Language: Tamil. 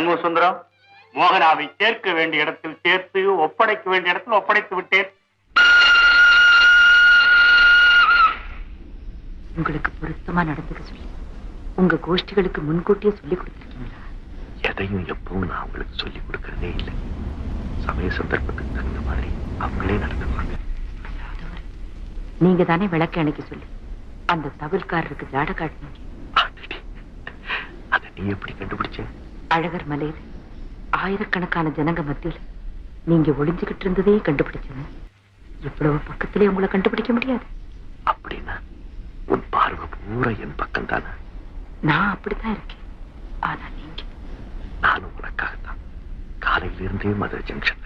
சண்முக சுந்தரம், மோகனாவை சேர்க்க வேண்டிய இடத்தில் சேர்த்து, ஒப்படைக்க வேண்டிய இடத்தில் ஒப்படைத்து விட்டேன். உங்களுக்கு பொருத்தமா நடந்துக்க சொல்லி உங்க கோஷ்டிகளுக்கு முன்கூட்டியே சொல்லி கொடுத்துருக்கீங்களா? எதையும் எப்பவும் நான் அவங்களுக்கு சொல்லி கொடுக்கறதே இல்லை. சமய சந்தர்ப்பத்துக்கு தகுந்த மாதிரி அவங்களே நடந்துக்குவாங்க. நீங்க தானே விளக்கு அணைக்க சொல்லி அந்த தவிர்காரருக்கு ஜாட காட்டினீங்க. அதை நீ எப்படி கண்டுபிடிச்ச? அழகர் மலையில ஆயிரக்கணக்கான ஜனங்க மத்தியில நீங்க ஒளிஞ்சுகிட்டு இருந்ததே கண்டுபிடிச்சது. இவ்வளவு பக்கத்திலே உங்களை கண்டுபிடிக்க முடியாது. அப்படின்னா உன் பார்வை பூரா என் பக்கம் தானே? நான் அப்படித்தான் இருக்கேன். ஆனா நீங்க, நானும் உனக்காகத்தான் காலையிலிருந்தே மதுரை ஜங்ஷன்